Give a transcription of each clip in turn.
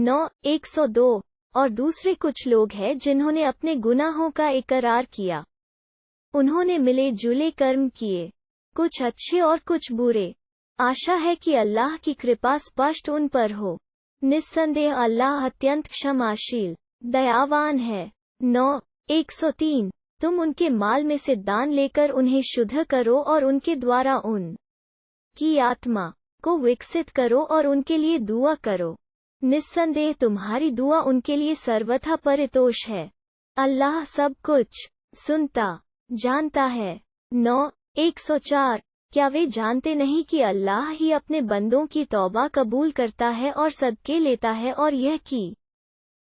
102। और दूसरे कुछ लोग हैं जिन्होंने अपने गुनाहों का इकरार किया। उन्होंने मिले जुले कर्म किए, कुछ अच्छे और कुछ बुरे। आशा है कि अल्लाह की कृपा स्पष्ट उन पर हो। निस्संदेह अल्लाह अत्यंत क्षमाशील, दयावान है। 103। तुम उनके माल में से दान लेकर उन्हें शुद्ध करो और उनके द्वारा उन की आत्मा को विकसित करो और उनके लिए दुआ करो। निस्संदेह तुम्हारी दुआ उनके लिए सर्वथा परितोष है। अल्लाह सब कुछ सुनता जानता है। 104। क्या वे जानते नहीं कि अल्लाह ही अपने बंदों की तौबा कबूल करता है और सदके लेता है, और यह कि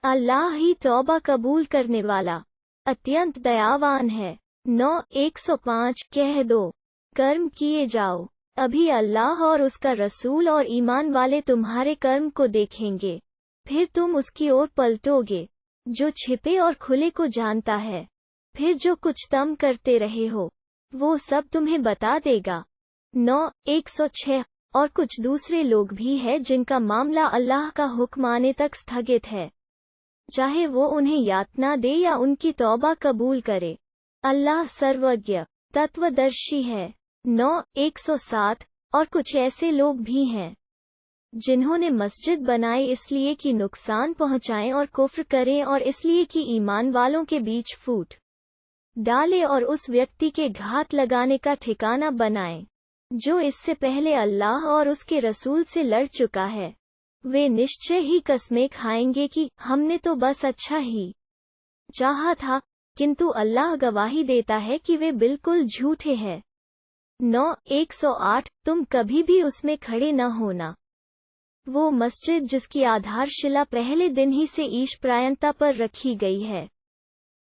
अल्लाह ही तौबा कबूल करने वाला अत्यंत दयावान है। 105। कह दो, कर्म किए जाओ, अभी अल्लाह और उसका रसूल और ईमान वाले तुम्हारे कर्म को देखेंगे, फिर तुम उसकी ओर पलटोगे, जो छिपे और खुले को जानता है। फिर जो कुछ तुम करते रहे हो, वो सब तुम्हें बता देगा। 106। और कुछ दूसरे लोग भी हैं जिनका मामला अल्लाह का हुक्म आने तक स्थगित है, चाहे वो उन्हें यातना दे या उनकी तौबा कबूल करे। अल्लाह सर्वज्ञ तत्वदर्शी है। 107। और कुछ ऐसे लोग भी हैं जिन्होंने मस्जिद बनाए इसलिए कि नुकसान पहुंचाएं और कुफ्र करें, और इसलिए कि ईमान वालों के बीच फूट डाले और उस व्यक्ति के घात लगाने का ठिकाना बनाएं जो इससे पहले अल्लाह और उसके रसूल से लड़ चुका है। वे निश्चय ही कस्में खाएंगे कि हमने तो बस अच्छा ही चाहा था, किंतु अल्लाह गवाही देता है कि वे बिल्कुल झूठे हैं। 108। तुम कभी भी उसमें खड़े न होना। वो मस्जिद जिसकी आधारशिला पहले दिन ही से ईशप्रायणता पर रखी गई है,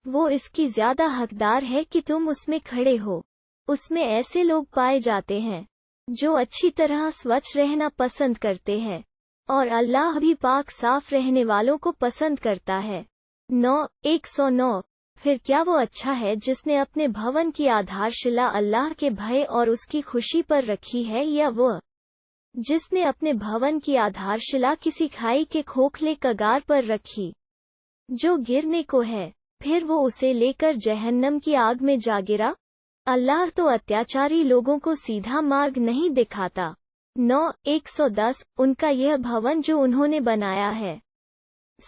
वो इसकी ज्यादा हकदार है कि तुम उसमें खड़े हो। उसमें ऐसे लोग पाए जाते हैं जो अच्छी तरह स्वच्छ रहना पसंद करते हैं, और अल्लाह भी पाक साफ रहने वालों को पसंद करता है। 109। फिर क्या वो अच्छा है जिसने अपने भवन की आधारशिला अल्लाह के भय और उसकी खुशी पर रखी है, या वो जिसने अपने भवन की आधारशिला किसी खाई के खोखले कगार पर रखी जो गिरने को है, फिर वो उसे लेकर जहन्नम की आग में जा गिरा? अल्लाह तो अत्याचारी लोगों को सीधा मार्ग नहीं दिखाता। 110। उनका यह भवन जो उन्होंने बनाया है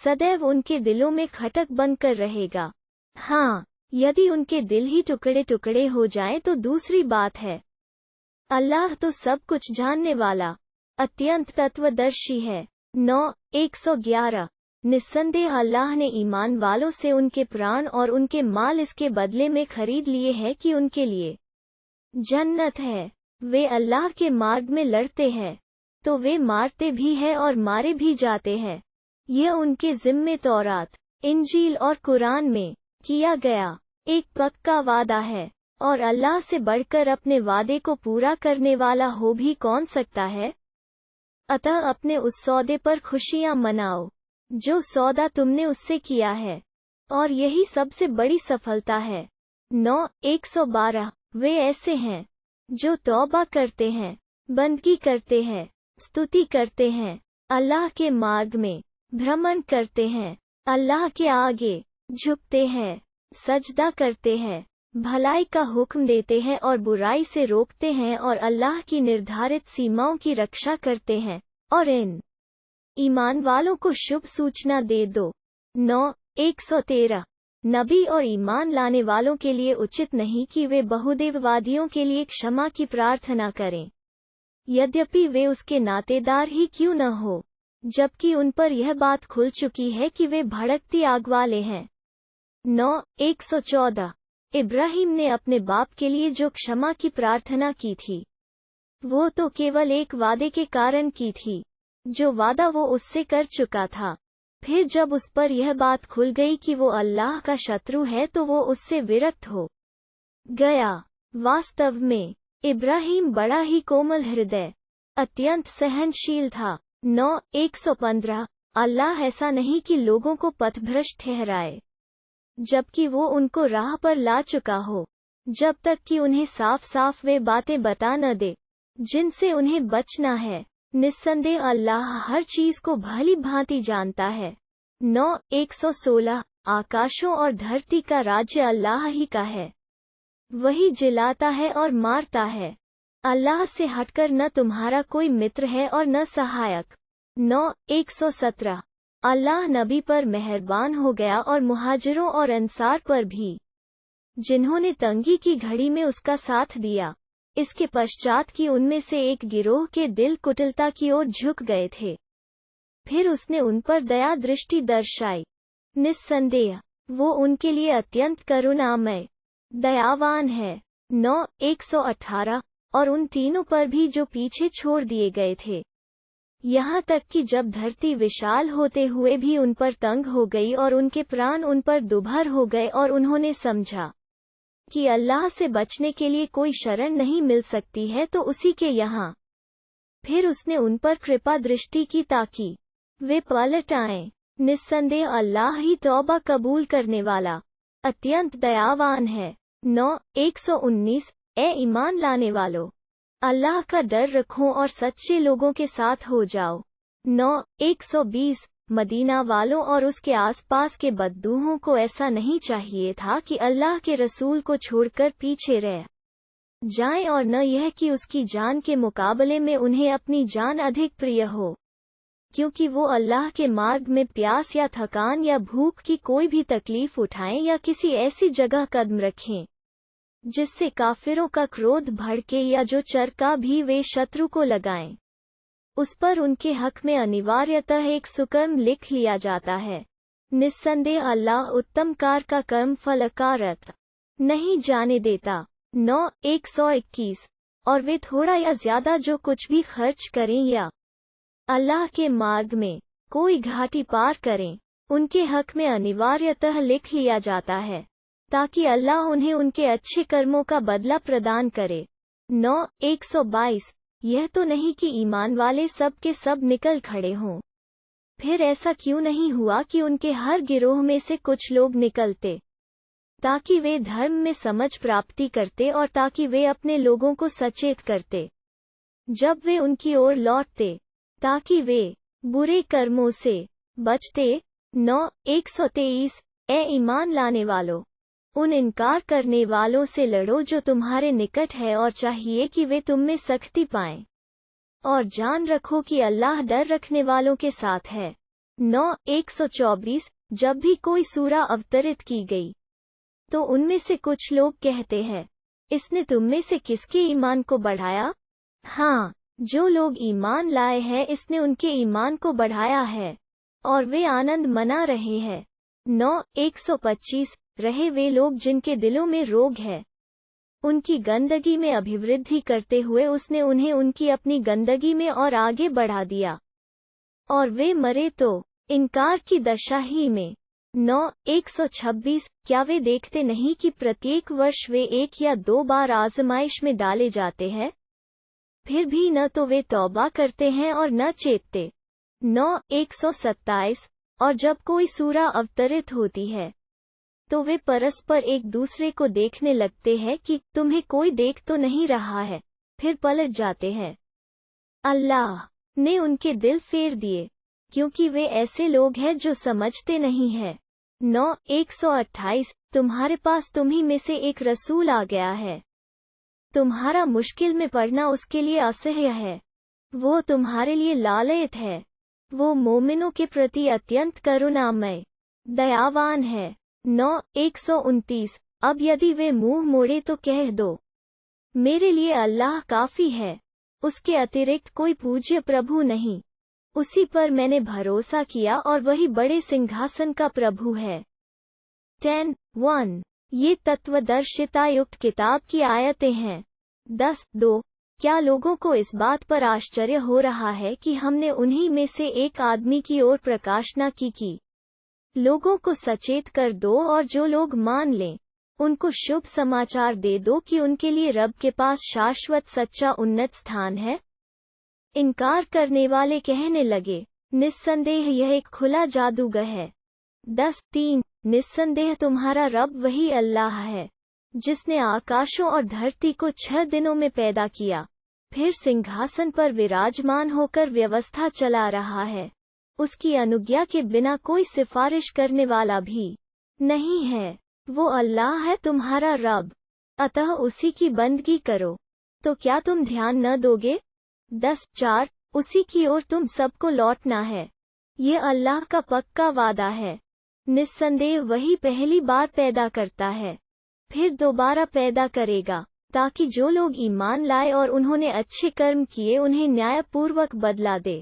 सदैव उनके दिलों में खटक बनकर रहेगा। हाँ, यदि उनके दिल ही टुकड़े टुकड़े हो जाएं तो दूसरी बात है। अल्लाह तो सब कुछ जानने वाला अत्यंत तत्वदर्शी है। 111। निस्संदेह अल्लाह ने ईमान वालों से उनके प्राण और उनके माल इसके बदले में खरीद लिए हैं कि उनके लिए जन्नत है। वे अल्लाह के मार्ग में लड़ते हैं तो वे मारते भी हैं और मारे भी जाते हैं। यह उनके जिम्मे तौरात, इंजील और कुरान में किया गया एक पक्का वादा है, और अल्लाह से बढ़कर अपने वादे को पूरा करने वाला हो भी कौन सकता है। अतः अपने उस सौदे पर खुशियां मनाओ जो सौदा तुमने उससे किया है, और यही सबसे बड़ी सफलता है। 112। वे ऐसे हैं जो तौबा करते हैं, बंदगी करते हैं, स्तुति करते हैं, अल्लाह के मार्ग में भ्रमण करते हैं, अल्लाह के आगे झुकते हैं, सजदा करते हैं, भलाई का हुक्म देते हैं और बुराई से रोकते हैं, और अल्लाह की निर्धारित सीमाओं की रक्षा करते हैं, और इन ईमान वालों को शुभ सूचना दे दो। 113। नबी और ईमान लाने वालों के लिए उचित नहीं कि वे बहुदेववादियों के लिए क्षमा की प्रार्थना करें, यद्यपि वे उसके नातेदार ही क्यों न हो, जबकि उन पर यह बात खुल चुकी है कि वे भड़कती आग वाले हैं। 114। इब्राहिम ने अपने बाप के लिए जो क्षमा की प्रार्थना की थी, वो तो केवल एक वादे के कारण की थी, जो वादा वो उससे कर चुका था। फिर जब उस पर यह बात खुल गई कि वो अल्लाह का शत्रु है तो वो उससे विरक्त हो गया। वास्तव में इब्राहिम बड़ा ही कोमल हृदय, अत्यंत सहनशील था। 115। अल्लाह ऐसा नहीं कि लोगों को पथभ्रष्ट ठहराए, जबकि वो उनको राह पर ला चुका हो, जब तक कि उन्हें साफ साफ वे बातें बता न दे जिनसे उन्हें बचना है। निस्संदेह अल्लाह हर चीज को भली भांति जानता है। 9:116 आकाशों और धरती का राज्य अल्लाह ही का है। वही जिलाता है और मारता है। अल्लाह से हटकर न तुम्हारा कोई मित्र है और न सहायक। 9:117 अल्लाह नबी पर मेहरबान हो गया और मुहाजिरों और अंसार पर भी, जिन्होंने तंगी की घड़ी में उसका साथ दिया। इसके पश्चात कि उनमें से एक गिरोह के दिल कुटिलता की ओर झुक गए थे, फिर उसने उन पर दया दृष्टि दर्शाई। निस्संदेह वो उनके लिए अत्यंत करुणामय दयावान है। 9:118 और उन तीनों पर भी जो पीछे छोड़ दिए गए थे, यहाँ तक कि जब धरती विशाल होते हुए भी उन पर तंग हो गई और उनके प्राण उन पर दुभर हो गए और उन्होंने समझा कि अल्लाह से बचने के लिए कोई शरण नहीं मिल सकती है तो उसी के यहाँ, फिर उसने उन पर कृपा दृष्टि की ताकि वे पलट आएं। निस्संदेह अल्लाह ही तौबा कबूल करने वाला अत्यंत दयावान है। 9:119 ए ईमान लाने वालों, अल्लाह का डर रखो और सच्चे लोगों के साथ हो जाओ। 9:120 मदीना वालों और उसके आसपास के बद्दूहों को ऐसा नहीं चाहिए था कि अल्लाह के रसूल को छोड़कर पीछे रह जाएं और न यह कि उसकी जान के मुकाबले में उन्हें अपनी जान अधिक प्रिय हो, क्योंकि वो अल्लाह के मार्ग में प्यास या थकान या भूख की कोई भी तकलीफ उठाएं या किसी ऐसी जगह कदम रखें जिससे काफिरों का क्रोध भड़के या जो चरका भी वे शत्रु को लगाएं, उस पर उनके हक में अनिवार्यतः एक सुकर्म लिख लिया जाता है। निस्संदेह अल्लाह उत्तम कार का कर्म फल अकारत नहीं जाने देता। 9:121 और वे थोड़ा या ज्यादा जो कुछ भी खर्च करें या अल्लाह के मार्ग में कोई घाटी पार करें, उनके हक में अनिवार्यतः लिख लिया जाता है, ताकि अल्लाह उन्हें उनके अच्छे कर्मों का बदला प्रदान करे। 9:122 यह तो नहीं कि ईमान वाले सब के सब निकल खड़े हों, फिर ऐसा क्यों नहीं हुआ कि उनके हर गिरोह में से कुछ लोग निकलते, ताकि वे धर्म में समझ प्राप्ति करते और ताकि वे अपने लोगों को सचेत करते जब वे उनकी ओर लौटते, ताकि वे बुरे कर्मों से बचते। 9:123 ए ईमान लाने वालों, उन इनकार करने वालों से लड़ो जो तुम्हारे निकट है और चाहिए कि वे तुम में सख्ती पाएं, और जान रखो कि अल्लाह डर रखने वालों के साथ है। 9:124 जब भी कोई सूरा अवतरित की गई तो उनमें से कुछ लोग कहते हैं, इसने तुम में से किसके ईमान को बढ़ाया? हाँ, जो लोग ईमान लाए हैं इसने उनके ईमान को बढ़ाया है और वे आनंद मना रहे हैं। 9:125 रहे वे लोग जिनके दिलों में रोग है, उनकी गंदगी में अभिवृद्धि करते हुए उसने उन्हें उनकी अपनी गंदगी में और आगे बढ़ा दिया, और वे मरे तो इनकार की दशा ही में। 9:126 क्या वे देखते नहीं कि प्रत्येक वर्ष वे 1 या 2 बार आजमाइश में डाले जाते हैं, फिर भी न तो वे तौबा करते हैं और न चेतते। 9:127 और जब कोई सूरा अवतरित होती है तो वे परस्पर एक दूसरे को देखने लगते हैं कि तुम्हें कोई देख तो नहीं रहा है, फिर पलट जाते हैं। अल्लाह ने उनके दिल फेर दिए, क्योंकि वे ऐसे लोग हैं जो समझते नहीं हैं। 9:128 तुम्हारे पास तुम्ही में से एक रसूल आ गया है, तुम्हारा मुश्किल में पड़ना उसके लिए असह्य है, वो तुम्हारे लिए लालयत है, वो मोमिनों के प्रति अत्यंत करुणामय दयावान है। 9:129 अब यदि वे मुंह मोड़े तो कह दो, मेरे लिए अल्लाह काफी है, उसके अतिरिक्त कोई पूज्य प्रभु नहीं, उसी पर मैंने भरोसा किया और वही बड़े सिंहासन का प्रभु है। 10:1 ये तत्वदर्शिता युक्त किताब की आयतें हैं। 10:2 क्या लोगों को इस बात पर आश्चर्य हो रहा है कि हमने उन्हीं में से एक आदमी की ओर प्रकाशना की कि लोगों को सचेत कर दो, और जो लोग मान लें उनको शुभ समाचार दे दो कि उनके लिए रब के पास शाश्वत सच्चा उन्नत स्थान है। इनकार करने वाले कहने लगे, निस्संदेह यह एक खुला जादूगर है। 10:3 निस्संदेह तुम्हारा रब वही अल्लाह है जिसने आकाशों और धरती को 6 दिनों में पैदा किया, फिर सिंहासन पर विराजमान होकर व्यवस्था चला रहा है। उसकी अनुज्ञा के बिना कोई सिफारिश करने वाला भी नहीं है। वो अल्लाह है तुम्हारा रब, अतः उसी की बंदगी करो। तो क्या तुम ध्यान न दोगे? 10:4 उसी की ओर तुम सबको लौटना है। ये अल्लाह का पक्का वादा है। निस्संदेह वही पहली बार पैदा करता है, फिर दोबारा पैदा करेगा, ताकि जो लोग ईमान लाए और उन्होंने अच्छे कर्म किए उन्हें न्यायपूर्वक बदला दे।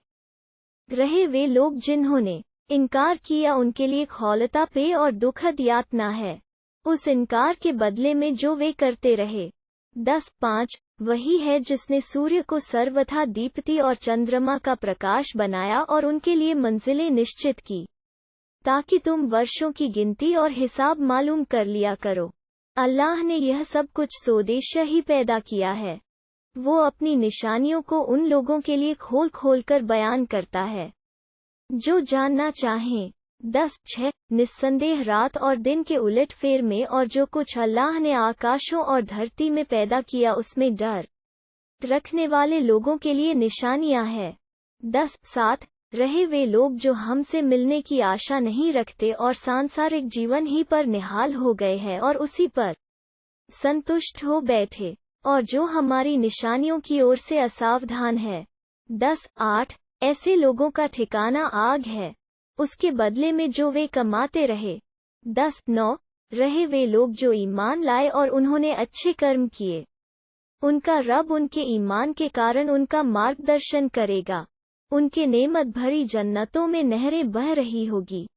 रहे वे लोग जिन्होंने इनकार किया उनके लिए खौलता पेय और दुखद यातना है, उस इनकार के बदले में जो वे करते रहे। 10:5 वही है जिसने सूर्य को सर्वथा दीप्ति और चंद्रमा का प्रकाश बनाया और उनके लिए मंजिलें निश्चित की, ताकि तुम वर्षों की गिनती और हिसाब मालूम कर लिया करो। अल्लाह ने यह सब कुछ स्वदेश ही पैदा किया है। वो अपनी निशानियों को उन लोगों के लिए खोल खोल कर बयान करता है जो जानना चाहें। 10:6 निस्संदेह रात और दिन के उलटफेर में और जो कुछ अल्लाह ने आकाशों और धरती में पैदा किया उसमें डर रखने वाले लोगों के लिए निशानियां हैं। 10:7 रहे वे लोग जो हमसे मिलने की आशा नहीं रखते और सांसारिक जीवन ही पर निहाल हो गए हैं और उसी पर संतुष्ट हो बैठे, और जो हमारी निशानियों की ओर से असावधान है। 10:8 ऐसे लोगों का ठिकाना आग है, उसके बदले में जो वे कमाते रहे। 10:9 रहे वे लोग जो ईमान लाए और उन्होंने अच्छे कर्म किए, उनका रब उनके ईमान के कारण उनका मार्गदर्शन करेगा, उनके नेमत भरी जन्नतों में नहरें बह रही होगी।